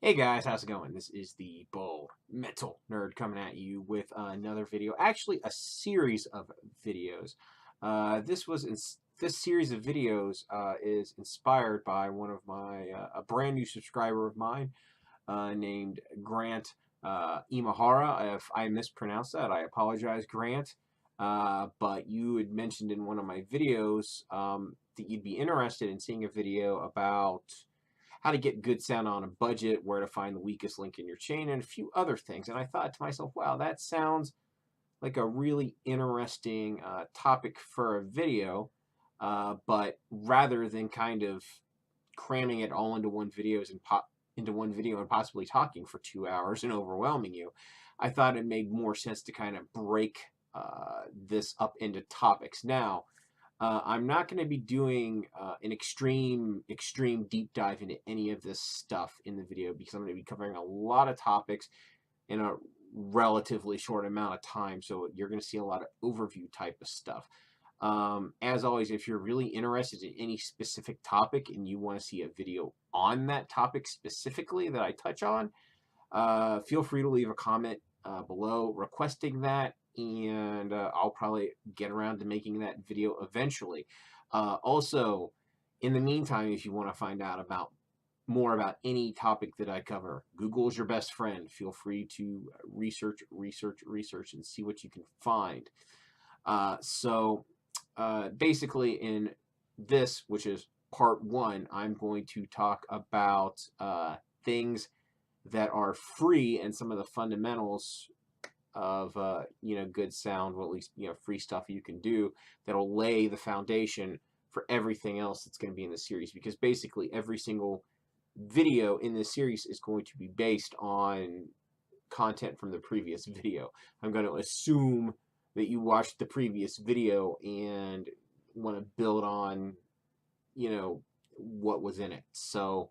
Hey guys, how's it going? This is the Bold Metal Nerd coming at you with another video, actually a series of videos. This series of videos is inspired by one of my a brand new subscriber of mine named Grant Imahara. If I mispronounced that, I apologize, Grant. But you had mentioned in one of my videos that you'd be interested in seeing a video about how to get good sound on a budget, where to find the weakest link in your chain, and a few other things. And I thought to myself, wow, that sounds like a really interesting topic for a video. But rather than kind of cramming it all into one video and possibly talking for 2 hours and overwhelming you, I thought it made more sense to kind of break this up into topics. Now, I'm not going to be doing an extreme deep dive into any of this stuff in the video because I'm going to be covering a lot of topics in a relatively short amount of time. So you're going to see a lot of overview type of stuff. As always, if you're really interested in any specific topic and you want to see a video on that topic specifically that I touch on, feel free to leave a comment below requesting that, and I'll probably get around to making that video eventually. Also, in the meantime, if you want to find out about more about any topic that I cover, Google is your best friend. Feel free to research, and see what you can find. Basically, in this, which is part one, I'm going to talk about things that are free and some of the fundamentals of good sound, well, at least free stuff you can do that'll lay the foundation for everything else that's going to be in the series, because basically every single video in this series is going to be based on content from the previous video. I'm going to assume that you watched the previous video and want to build on what was in it. So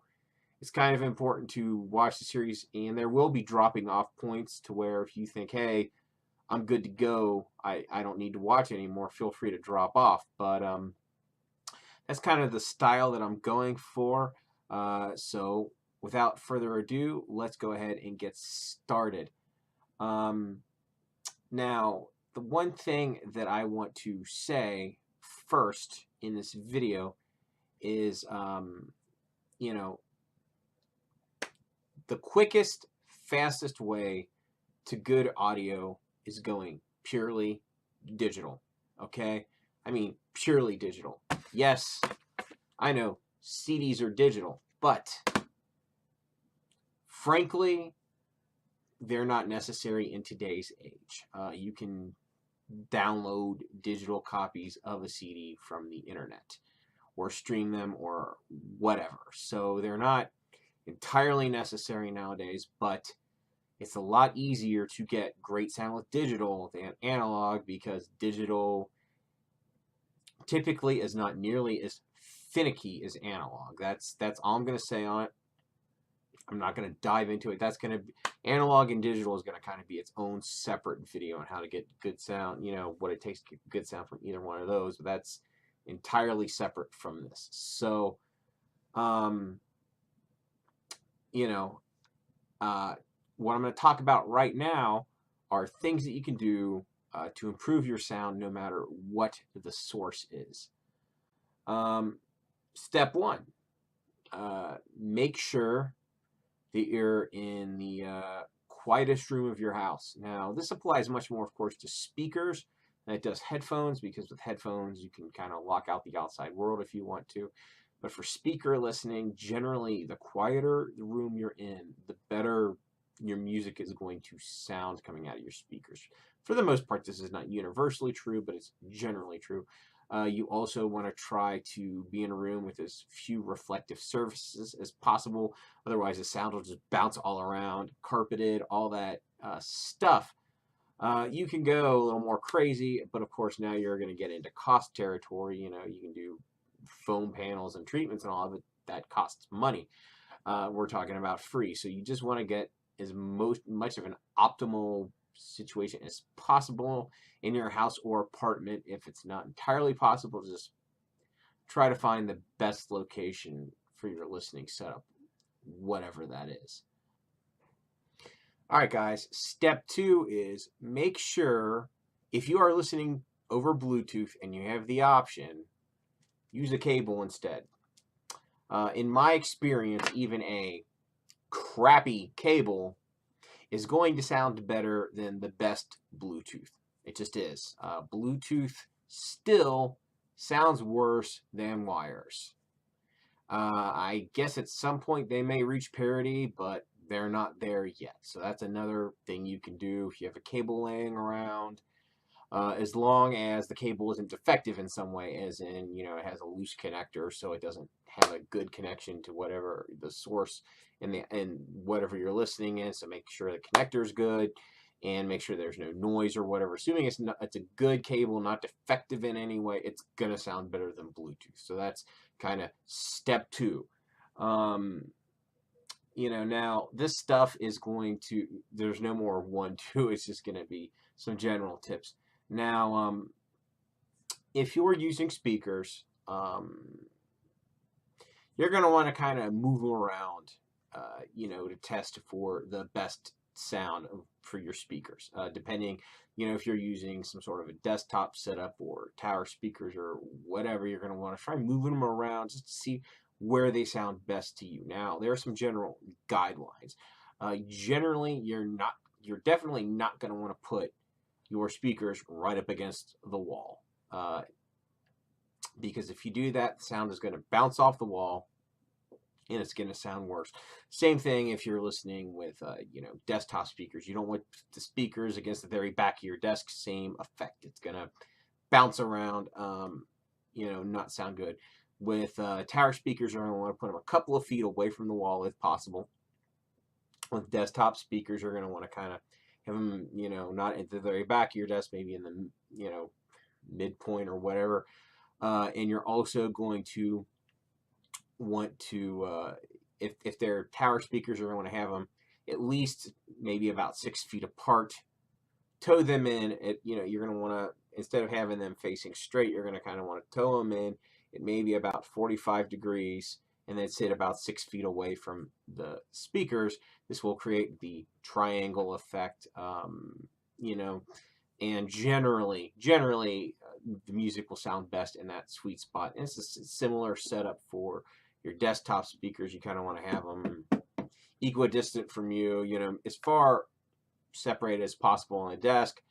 it's kind of important to watch the series, and there will be dropping off points to where if you think, hey, I'm good to go, I don't need to watch anymore, feel free to drop off. But that's kind of the style that I'm going for. So without further ado, let's go ahead and get started. Now, the one thing that I want to say first in this video is, the quickest, fastest way to good audio is going purely digital, okay? I mean, purely digital. Yes, I know CDs are digital, but frankly, they're not necessary in today's age. You can download digital copies of a CD from the internet or stream them or whatever. So they're not entirely necessary nowadays, but it's a lot easier to get great sound with digital than analog, because digital typically is not nearly as finicky as analog. That's all I'm going to say on it. I'm not going to dive into it. That's going to be, analog and digital is going to kind of be its own separate video on how to get good sound, what it takes to get good sound from either one of those. But that's entirely separate from this. So, what I'm going to talk about right now are things that you can do to improve your sound no matter what the source is. Step one, make sure that you're in the quietest room of your house. Now, this applies much more, of course, to speakers than it does headphones, because with headphones, you can kind of lock out the outside world if you want to. But for speaker listening, generally, the quieter the room you're in, the better your music is going to sound coming out of your speakers. For the most part, this is not universally true, but it's generally true. You also want to try to be in a room with as few reflective surfaces as possible. Otherwise, the sound will just bounce all around, carpeted, all that stuff. You can go a little more crazy, but of course, now you're going to get into cost territory. You can do foam panels and treatments and all of it. That costs money. We're talking about free. So you just want to get as much of an optimal situation as possible in your house or apartment. If it's not entirely possible, just try to find the best location for your listening setup, whatever that is. All right, guys. Step 2 is make sure if you are listening over Bluetooth and you have the option, use a cable instead. In my experience, even a crappy cable is going to sound better than the best Bluetooth. It just is. Bluetooth still sounds worse than wires. I guess at some point they may reach parity, but they're not there yet. So that's another thing you can do if you have a cable laying around. As long as the cable isn't defective in some way, as in, it has a loose connector, so it doesn't have a good connection to whatever the source and whatever you're listening in. So make sure the connector is good, and make sure there's no noise or whatever. Assuming it's a good cable, not defective in any way, it's gonna sound better than Bluetooth. So that's kind of step 2. Now this stuff is going to. There's no more 1, 2. It's just gonna be some general tips. Now, if you're using speakers, you're going to want to kind of move them around, to test for the best sound for your speakers. Depending, if you're using some sort of a desktop setup or tower speakers or whatever, you're going to want to try moving them around just to see where they sound best to you. Now, there are some general guidelines. Generally, you're definitely not going to want to put your speakers right up against the wall. Because if you do that, the sound is going to bounce off the wall and it's going to sound worse. Same thing if you're listening with, desktop speakers. You don't want the speakers against the very back of your desk. Same effect. It's going to bounce around, not sound good. With tower speakers, you're going to want to put them a couple of feet away from the wall if possible. With desktop speakers, you're going to want to kind of have them, not at the very back of your desk, maybe in the, midpoint or whatever. And you're also going to want to, if they're tower speakers, you're going to have them at least maybe about 6 feet apart. Tow them in. You're going to want to, instead of having them facing straight, you're going to kind of want to tow them in at maybe about 45 degrees. And then sit about 6 feet away from the speakers. This will create the triangle effect, and generally, the music will sound best in that sweet spot. And it's a similar setup for your desktop speakers. You kind of want to have them equidistant from you, as far separated as possible on the desk,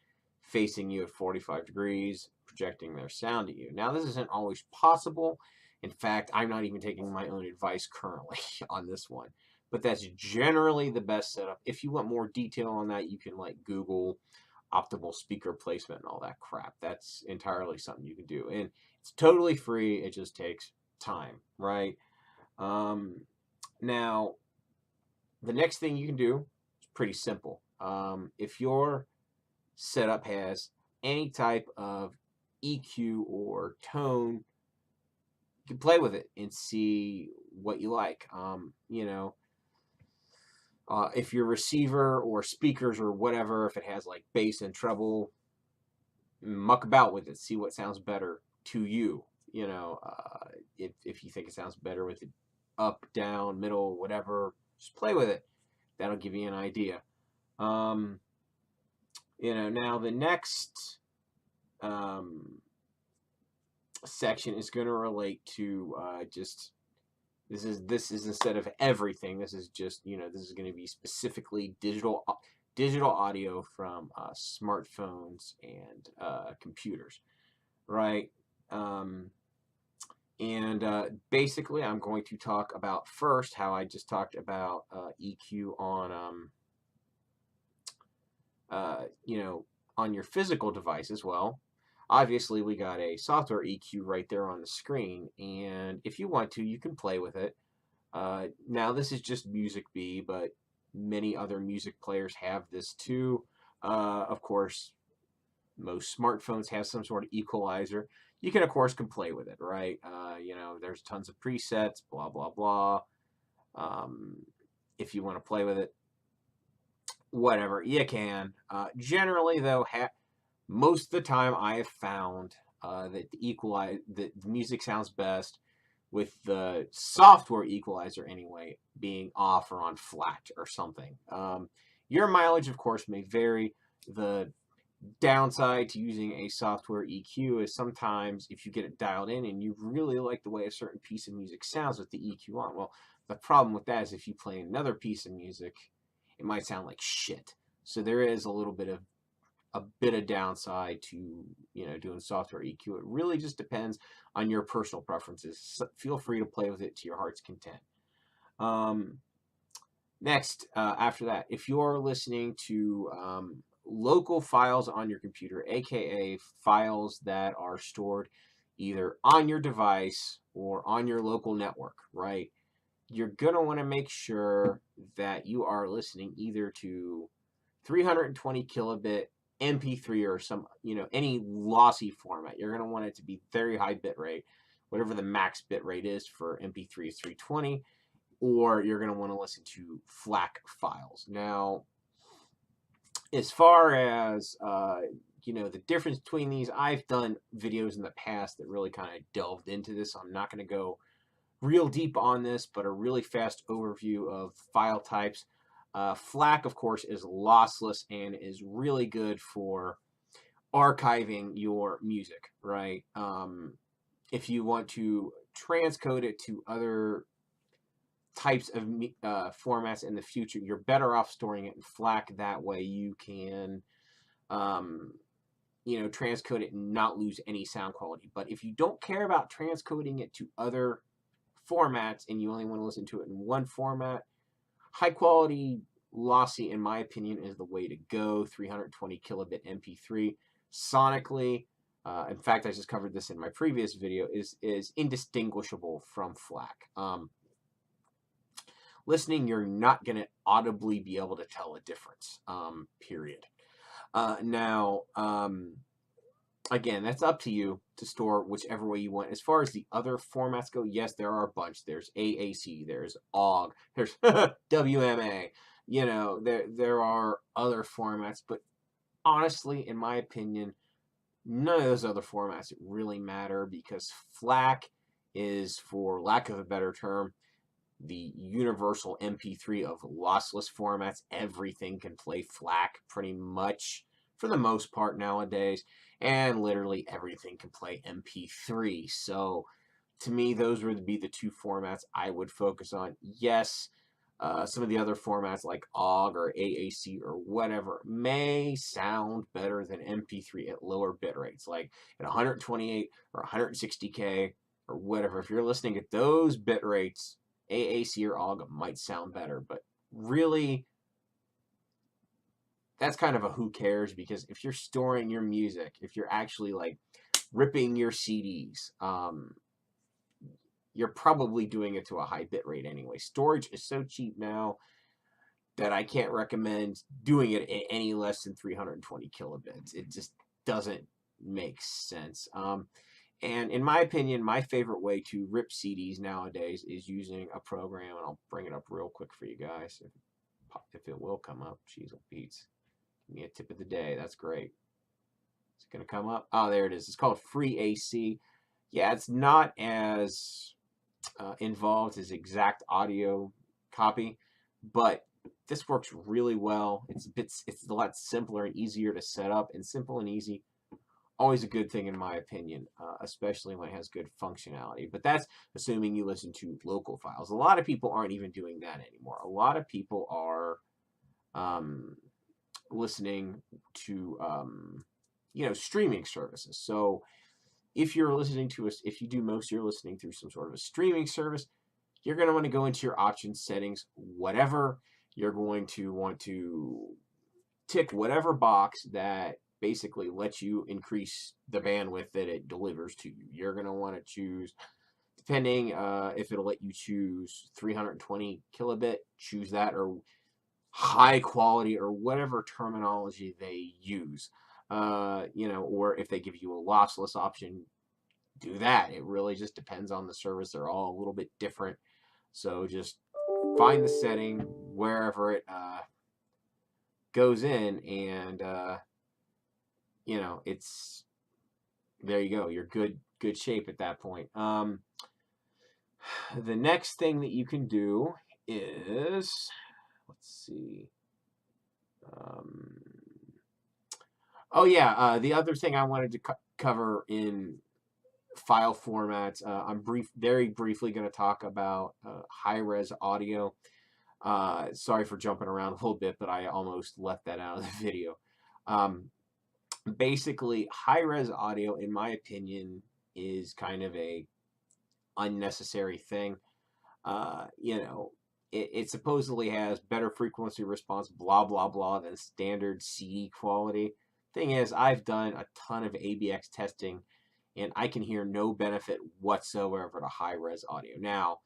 facing you at 45 degrees, projecting their sound at you. Now, this isn't always possible. In fact, I'm not even taking my own advice currently on this one. But that's generally the best setup. If you want more detail on that, you can Google optimal speaker placement and all that crap. That's entirely something you can do. And it's totally free. It just takes time, right? Now, the next thing you can do is pretty simple. If your setup has any type of EQ or tone, you can play with it and see what you like. If your receiver or speakers or whatever, if it has bass and treble, muck about with it. See what sounds better to you. If you think it sounds better with it up, down, middle, whatever, just play with it. That'll give you an idea. Now the next section is going to relate to just this is instead of everything. This is just this is going to be specifically digital audio from smartphones and computers, right? Basically, I'm going to talk about first how I just talked about EQ on on your physical devices. Well, obviously, we got a software EQ right there on the screen, and if you want to, you can play with it. Now, this is just Music Bee, but many other music players have this too. Of course, most smartphones have some sort of equalizer. You can, of course, play with it, right? There's tons of presets, blah, blah, blah. If you want to play with it, whatever, you can. Generally, though, most of the time I have found that the music sounds best with the software equalizer anyway being off or on flat or something. Your mileage, of course, may vary. The downside to using a software EQ is sometimes if you get it dialed in and you really like the way a certain piece of music sounds with the EQ on, well, the problem with that is if you play another piece of music, it might sound like shit. So there is a bit of downside to doing software EQ. It really just depends on your personal preferences. So feel free to play with it to your heart's content. Next, after that, if you're listening to local files on your computer, aka files that are stored either on your device or on your local network, right? You're going to want to make sure that you are listening either to 320 kilobit MP3 or some, any lossy format. You're going to want it to be very high bit rate. Whatever the max bit rate is for MP3 is 320, or you're going to want to listen to FLAC files. Now, as far as the difference between these, I've done videos in the past that really kind of delved into this. I'm not going to go real deep on this, but a really fast overview of file types. FLAC, of course, is lossless and is really good for archiving your music, right? If you want to transcode it to other types of formats in the future, you're better off storing it in FLAC. That way you can transcode it and not lose any sound quality. But if you don't care about transcoding it to other formats and you only want to listen to it in one format, high quality lossy, in my opinion, is the way to go. 320 kilobit MP3 sonically, in fact, I just covered this in my previous video, is indistinguishable from FLAC. Listening, you're not going to audibly be able to tell a difference, period. Now, again, that's up to you to store whichever way you want. As far as the other formats go, yes, there are a bunch. There's AAC, there's OGG, there's WMA. There are other formats, but honestly, in my opinion, none of those other formats really matter, because FLAC is, for lack of a better term, the universal MP3 of lossless formats. Everything can play FLAC pretty much for the most part nowadays, and literally everything can play MP3. So to me, those would be the two formats I would focus on. Yes, some of the other formats like OGG or AAC or whatever may sound better than MP3 at lower bit rates, like at 128 or 160K or whatever. If you're listening at those bit rates, AAC or OGG might sound better, but really, that's kind of a who cares, because if you're storing your music, if you're actually like ripping your CDs, you're probably doing it to a high bit rate anyway. Storage is so cheap now that I can't recommend doing it at any less than 320 kilobits. It just doesn't make sense. And in my opinion, my favorite way to rip CDs nowadays is using a program, and I'll bring it up real quick for you guys, if it will come up. Jeez, beats. Give me a tip of the day. That's great. Is it going to come up? Oh, there it is. It's called FreeAC. Yeah, it's not as involved as exact audio copy, but this works really well. It's a lot simpler and easier to set up, and simple and easy, always a good thing in my opinion, especially when it has good functionality. But that's assuming you listen to local files. A lot of people aren't even doing that anymore. A lot of people are listening to streaming services. So if you're listening to us, if you do most, you're listening through some sort of a streaming service, you're going to want to go into your options, settings, whatever. You're going to want to tick whatever box that basically lets you increase the bandwidth that it delivers to you. You're going to want to choose, depending if it'll let you choose 320 kilobit, choose that, or high quality, or whatever terminology they use. Or if they give you a lossless option, do that. It really just depends on the service. They're all a little bit different. So just find the setting wherever it goes in, and it's, there you go. You're good shape at that point. The next thing that you can do is, let's see. Oh yeah, the other thing I wanted to cover in file formats, I'm very briefly going to talk about high-res audio. Sorry for jumping around a little bit, but I almost left that out of the video. Basically, high-res audio, in my opinion, is kind of a unnecessary thing. You know, it supposedly has better frequency response, blah, blah, blah, than standard CD quality. Thing is, I've done a ton of ABX testing, and I can hear no benefit whatsoever to high-res audio. Now,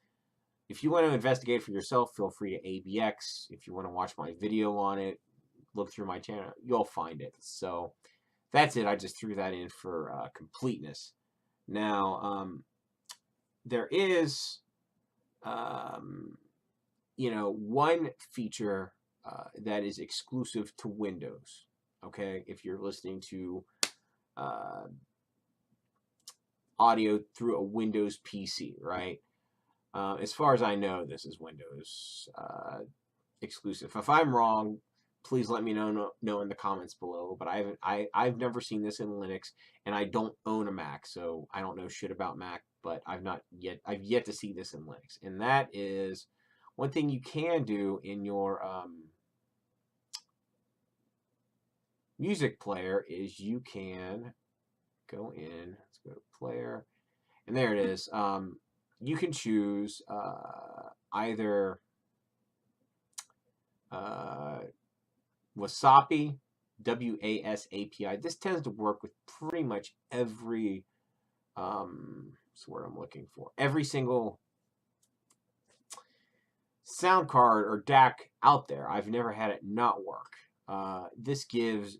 if you want to investigate for yourself, feel free to ABX. If you want to watch my video on it, look through my channel, you'll find it. So that's it. I just threw that in for completeness. Now, there is, you know, one feature that is exclusive to Windows. Okay, if you're listening to audio through a Windows PC, right? As far as I know, this is Windows exclusive. If I'm wrong, please let me know in the comments below. But I've never seen this in Linux, and I don't own a Mac, so I don't know shit about Mac. But I've yet to see this in Linux, and that is one thing you can do in your music player is you can go in. Let's go to player, and there it is. You can choose either Wasapi, WASAPI. This tends to work with pretty much every, that's what I'm looking for, every single sound card or DAC out there. I've never had it not work. This gives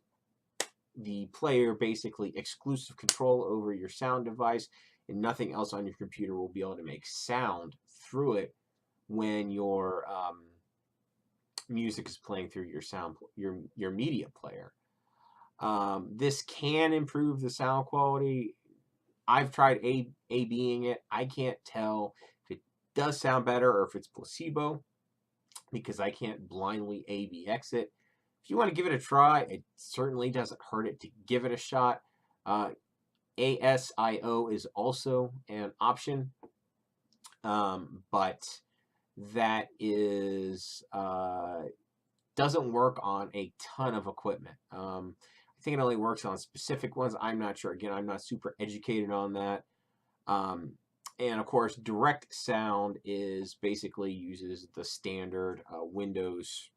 the player basically exclusive control over your sound device, and nothing else on your computer will be able to make sound through it when your music is playing through your media player. This can improve the sound quality. I've tried A-Bing it. I can't tell if it does sound better or if it's placebo, because I can't blindly ABX it. If you want to give it a try, it certainly doesn't hurt it to give it a shot. ASIO is also an option, but that is doesn't work on a ton of equipment. I think it only works on specific ones. I'm not sure. Again, I'm not super educated on that. And of course, direct sound is basically uses the standard Windows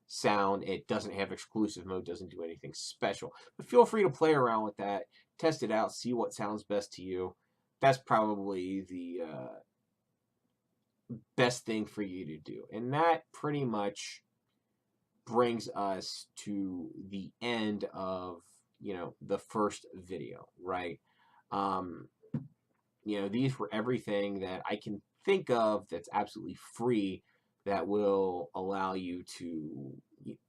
sound. It doesn't have exclusive mode, doesn't do anything special. But feel free to play around with that, test it out, see what sounds best to you. That's probably the best thing for you to do. And that pretty much brings us to the end of, you know, the first video, right? You know, these were everything that I can think of that's absolutely free that will allow you to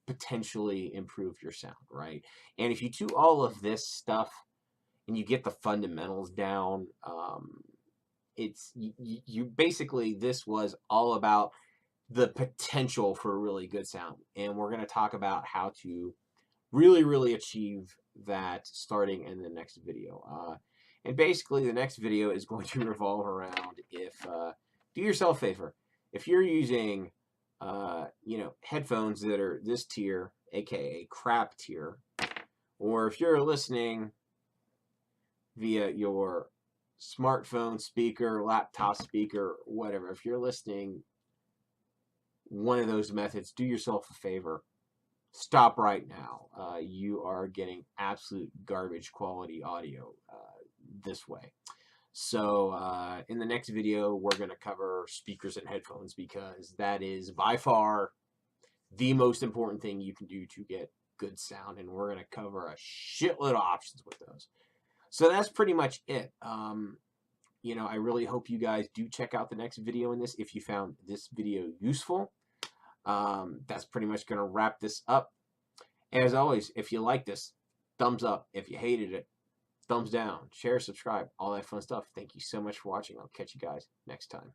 potentially improve your sound, right? And if you do all of this stuff and you get the fundamentals down, it's you basically, this was all about the potential for really good sound, and we're going to talk about how to really achieve that starting in the next video. And basically the next video is going to revolve around, if do yourself a favor, if you're using you know, headphones that are this tier, aka crap tier, or if you're listening via your smartphone speaker, laptop speaker, whatever, if you're listening one of those methods, do yourself a favor, stop right now. You are getting absolute garbage quality audio this way. So in the next video, we're going to cover speakers and headphones, because that is by far the most important thing you can do to get good sound, and we're going to cover a shitload of options with those. So that's pretty much it. You know, I really hope you guys do check out the next video in this if you found this video useful. That's pretty much going to wrap this up. As always, if you like this, thumbs up. If you hated it, thumbs down. Share, subscribe, all that fun stuff. Thank you so much for watching. I'll catch you guys next time.